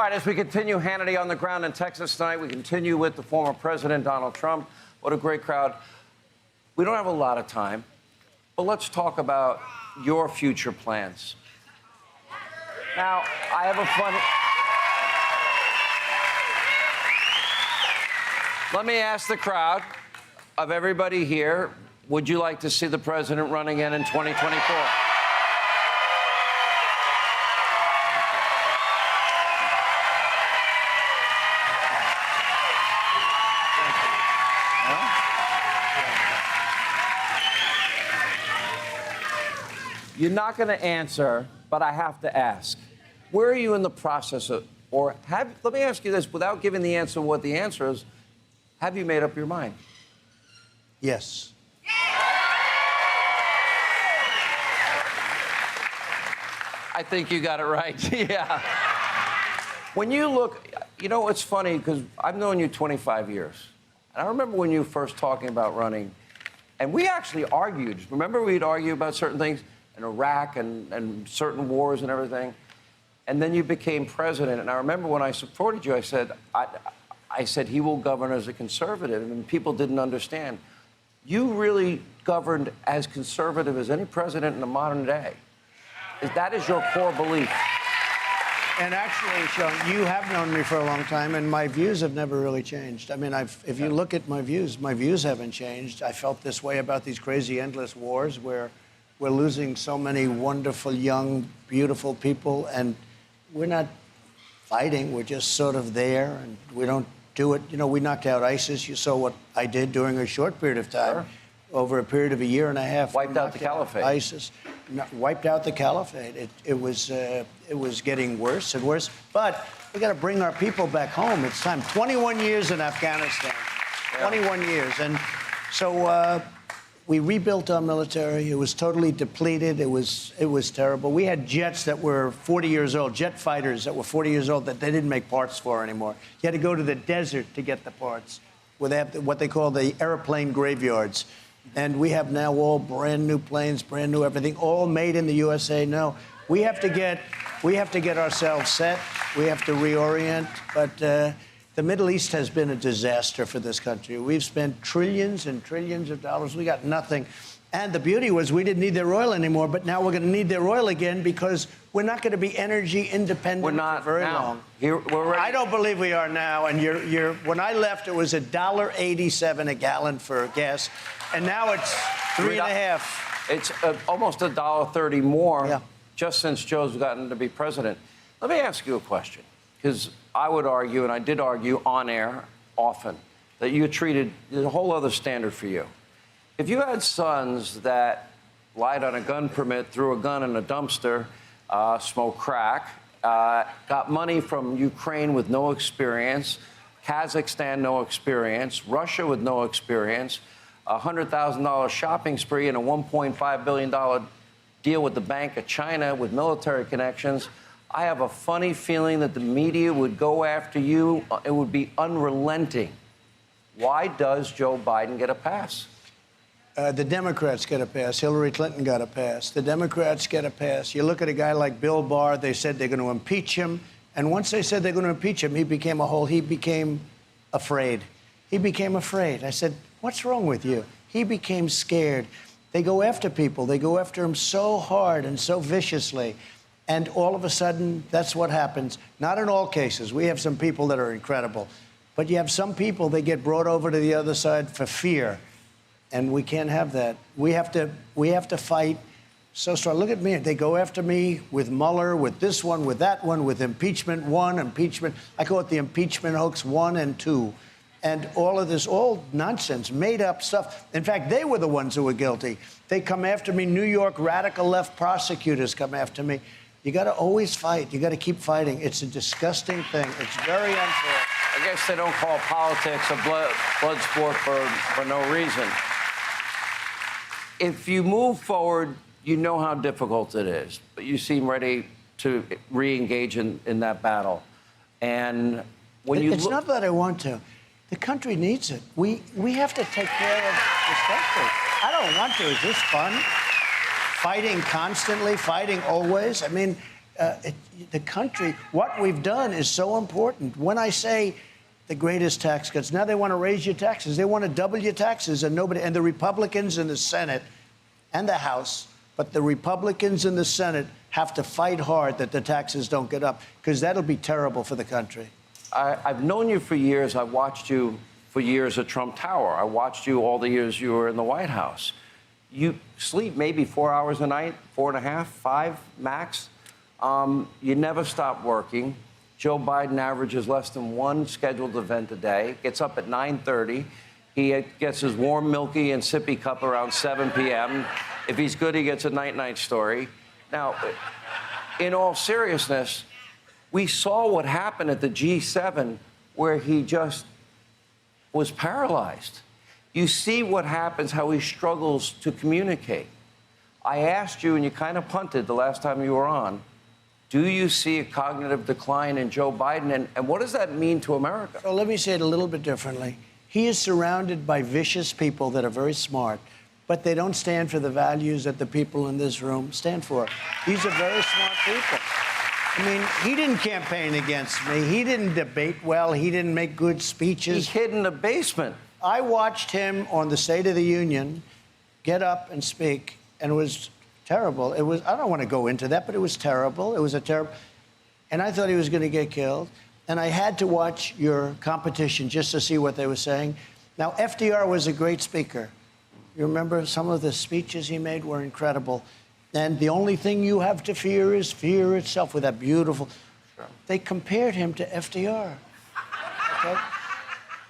right, as we continue Hannity on the ground in Texas tonight, we continue with the former president, Donald Trump. What a great crowd. We don't have a lot of time, but let's talk about your future plans. Now, I have a funny... Let me ask the crowd of everybody here, would you like to see the president run again in 2024? You're not going to answer, but I have to ask. Where are you in the process of, let me ask you this, without giving the answer what the answer is, have you made up your mind? Yes. I think you got it right. Yeah. When you look, you know, it's funny because I've known you 25 years. And I remember when you were first talking about running, and we actually argued. Remember we'd argue about certain things in Iraq and certain wars and everything? And then you became president. And I remember when I supported you, I said he will govern as a conservative, and people didn't understand. You really governed as conservative as any president in the modern day. That is your core belief. And actually, Sean, you have known me for a long time, and my views have never really changed. I mean, if you look at my views haven't changed. I felt this way about these crazy, endless wars where we're losing so many wonderful, young, beautiful people, and we're not fighting. We're just sort of there, and we don't do it. You know, we knocked out ISIS. You saw what I did during a short period of time. Sure. Over a period of a year and a half. Wiped out the caliphate. ISIS wiped out the caliphate. It was getting worse and worse. But we got to bring our people back home. It's time. 21 years in Afghanistan. Yeah. 21 years. And so we rebuilt our military. It was totally depleted. It was terrible. We had jets that were 40 years old, jet fighters that were 40 years old that they didn't make parts for anymore. You had to go to the desert to get the parts, where they have what they call the airplane graveyards. And we have now all brand new planes, brand new everything, all made in the USA. No, we have to get ourselves set. We have to reorient. But the Middle East has been a disaster for this country. We've spent trillions and trillions of dollars. We got nothing. And the beauty was we didn't need their oil anymore, but now we're going to need their oil again because we're not going to be energy independent for very long. I don't believe we are now. And when I left, it was $1.87 a gallon for gas, and now it's $3.50. It's almost $1.30 more just since Joe's gotten to be president. Let me ask you a question, because I would argue, and I did argue on air often, that you treated there's a whole other standard for you. If you had sons that lied on a gun permit, threw a gun in a dumpster, smoked crack, got money from Ukraine with no experience, Kazakhstan no experience, Russia with no experience, a $100,000 shopping spree and a $1.5 billion deal with the Bank of China with military connections, I have a funny feeling that the media would go after you. It would be unrelenting. Why does Joe Biden get a pass? The Democrats get a pass. Hillary Clinton got a pass. The Democrats get a pass. You look at a guy like Bill Barr, they said they're going to impeach him. And once they said they're going to impeach him, he became afraid. He became afraid. I said, what's wrong with you? He became scared. They go after people. They go after him so hard and so viciously. And all of a sudden, that's what happens. Not in all cases. We have some people that are incredible. But you have some people, they get brought over to the other side for fear. And we can't have that. We have to fight so strong. Look at me. They go after me with Mueller, with this one, with that one, with impeachment 1, impeachment. I call it the impeachment hoax 1 and 2. And all of this, all nonsense, made up stuff. In fact, they were the ones who were guilty. They come after me. New York radical left prosecutors come after me. You got to always fight. You got to keep fighting. It's a disgusting thing. It's very unfair. I guess they don't call politics a blood sport for no reason. If you move forward, you know how difficult it is, but you seem ready to re-engage in that battle. And when you It's not that I want to. The country needs it. We have to take care of this country. I don't want to. Is this fun? Fighting constantly, fighting always. I mean, the country, what we've done is so important. When I say the greatest tax cuts, now they want to raise your taxes. They want to double your taxes, and the Republicans in the Senate and the House, but the Republicans in the Senate have to fight hard that the taxes don't get up, because that'll be terrible for the country. I've known you for years. I watched you for years at Trump Tower. I watched you all the years you were in the White House. You sleep maybe 4 hours a night, 4.5, 5 max. You never stop working. Joe Biden averages less than one scheduled event a day, gets up at 9:30. He gets his warm, milky, and sippy cup around 7 p.m. If he's good, he gets a night-night story. Now, in all seriousness, we saw what happened at the G7 where he just was paralyzed. You see what happens, how he struggles to communicate. I asked you, and you kind of punted the last time you were on, do you see a cognitive decline in Joe Biden, and what does that mean to America? So let me say it a little bit differently. He is surrounded by vicious people that are very smart, but they don't stand for the values that the people in this room stand for. These are very smart people. I mean, he didn't campaign against me. He didn't debate well. He didn't make good speeches. He hid in the basement. I watched him on the State of the Union get up and speak, and it was terrible. It was, I don't want to go into that, but it was terrible. It was a terrible, and I thought he was going to get killed. And I had to watch your competition just to see what they were saying. Now, FDR was a great speaker. You remember some of the speeches he made were incredible. And the only thing you have to fear is fear itself, with that beautiful. Sure. They compared him to FDR. Okay?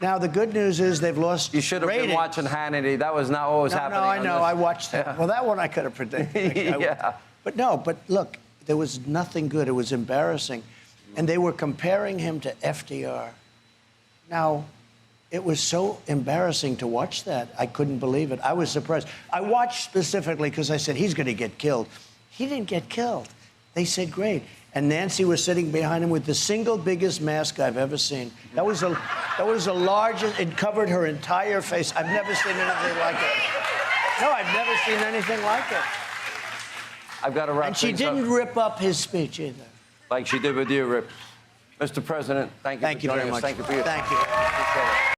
Now, the good news is they've lost You should have ratings. been watching Hannity. That was not what was happening. No, I know. I watched that. Yeah. Well, that one I could have predicted. Yeah. But look, there was nothing good. It was embarrassing. And they were comparing him to FDR. Now, it was so embarrassing to watch that. I couldn't believe it. I was surprised. I watched specifically because I said, he's going to get killed. He didn't get killed. They said, great. And Nancy was sitting behind him with the single biggest mask I've ever seen. That was the largest. It covered her entire face. I've never seen anything like it. No, I've never seen anything like it. I've got to wrap And she things up. didn't rip up his speech either. Like she did with you, Rip. Mr. President, thank you for joining very us. much. Thank you for your time. Thank you. Appreciate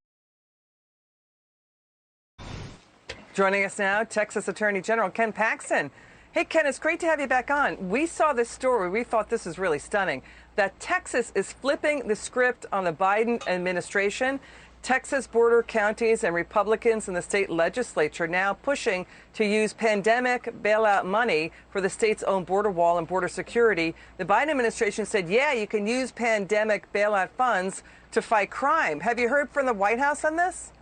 it. Joining us now, Texas Attorney General Ken Paxton. Hey, Ken, it's great to have you back on. We saw this story. We thought this was really stunning, that Texas is flipping the script on the Biden administration. Texas border counties and Republicans in the state legislature now pushing to use pandemic bailout money for the state's own border wall and border security. The Biden administration said, yeah, you can use pandemic bailout funds to fight crime. Have you heard from the White House on this?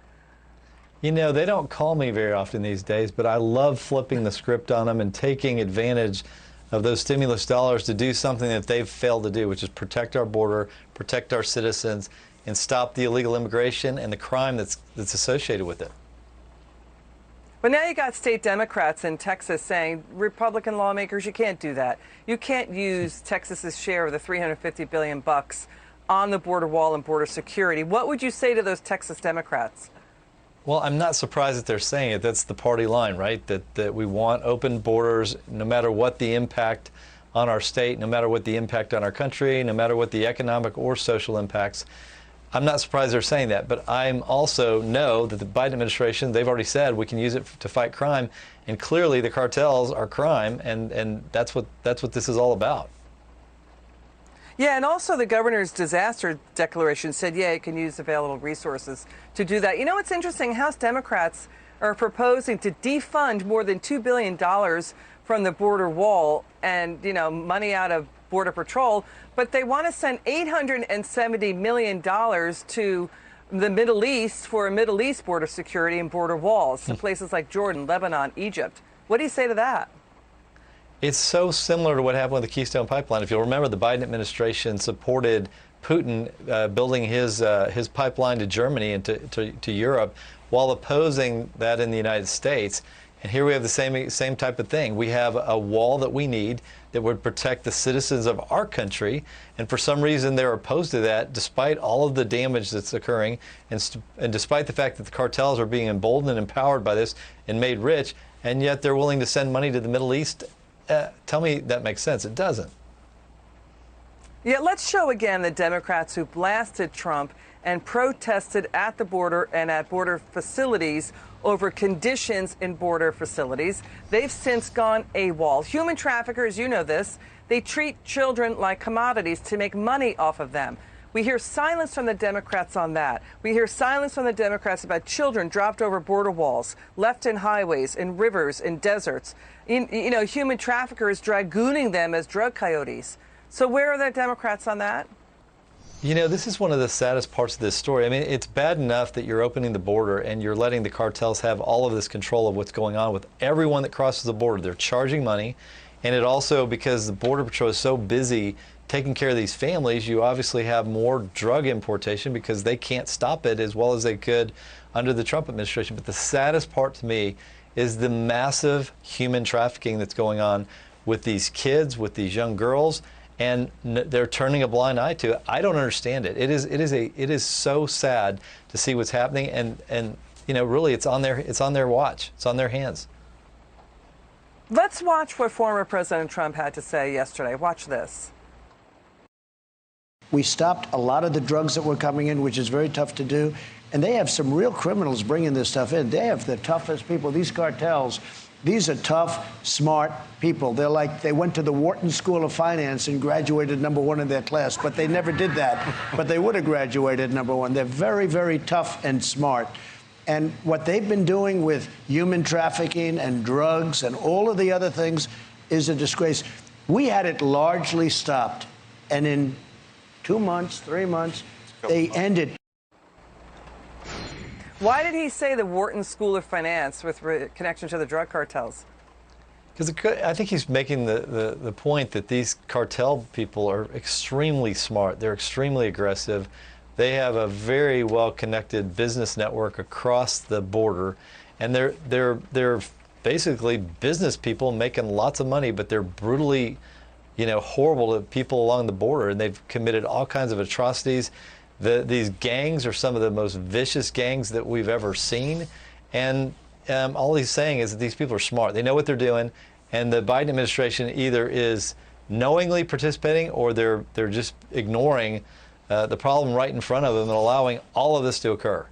You know, they don't call me very often these days, but I love flipping the script on them and taking advantage of those stimulus dollars to do something that they've failed to do, which is protect our border, protect our citizens, and stop the illegal immigration and the crime that's associated with it. But now you got state Democrats in Texas saying, Republican lawmakers, you can't do that. You can't use Texas's share of the $350 billion on the border wall and border security. What would you say to those Texas Democrats? Well, I'm not surprised that they're saying it. That's the party line, right? That we want open borders no matter what the impact on our state, no matter what the impact on our country, no matter what the economic or social impacts. I'm not surprised they're saying that, but I'm also know that the Biden administration, they've already said we can use it to fight crime, and clearly the cartels are crime, and that's what this is all about. Yeah, and also the governor's disaster declaration said, yeah, it can use available resources to do that. You know, it's interesting, House Democrats are proposing to defund more than $2 billion from the border wall and, you know, money out of Border Patrol, but they want to send $870 million to the Middle East for a Middle East border security and border walls to places like Jordan, Lebanon, Egypt. What do you say to that? It's so similar to what happened with the Keystone Pipeline. If you'll remember, the Biden administration supported Putin building his pipeline to Germany and to Europe while opposing that in the United States. And here we have the same type of thing. We have a wall that we need that would protect the citizens of our country, and for some reason they're opposed to that, despite all of the damage that's occurring, and despite the fact that the cartels are being emboldened and empowered by this and made rich, and yet they're willing to send money to the Middle East. Tell me that makes sense. It doesn't. Yeah, let's show again the Democrats who blasted Trump and protested at the border and at border facilities over conditions in border facilities. They've since gone AWOL. Human traffickers, you know this, they treat children like commodities to make money off of them. We hear silence from the Democrats on that. We hear silence from the Democrats about children dropped over border walls, left in highways, in rivers, in deserts. Human traffickers dragooning them as drug coyotes. So where are the Democrats on that? You know, this is one of the saddest parts of this story. I mean, it's bad enough that you're opening the border and you're letting the cartels have all of this control of what's going on with everyone that crosses the border. They're charging money. And it also, because the Border Patrol is so busy taking care of these families, you obviously have more drug importation because they can't stop it as well as they could under the Trump administration. But the saddest part to me is the massive human trafficking that's going on with these kids, with these young girls. And they're turning a blind eye to it. I don't understand it. It is so sad to see what's happening, and really it's on their watch. It's on their hands. Let's watch what former President Trump had to say yesterday. Watch this. We stopped a lot of the drugs that were coming in, which is very tough to do. And they have some real criminals bringing this stuff in. They have the toughest people. These cartels, these are tough, smart people. They went to the Wharton School of Finance and graduated #1 in their class, but they never did that. But they would have graduated #1. They're very, very tough and smart. And what they've been doing with human trafficking and drugs and all of the other things is a disgrace. We had it largely stopped. And in 2 months, 3 months, they ended. Why did he say the Wharton School of Finance with connection to the drug cartels? Because I think he's making the point that these cartel people are extremely smart. They're extremely aggressive. They have a very well-connected business network across the border, and they're basically business people making lots of money, but they're brutally, horrible to people along the border, and they've committed all kinds of atrocities. These gangs are some of the most vicious gangs that we've ever seen, and all he's saying is that these people are smart. They know what they're doing, and the Biden administration either is knowingly participating or they're just ignoring the problem right in front of them and allowing all of this to occur.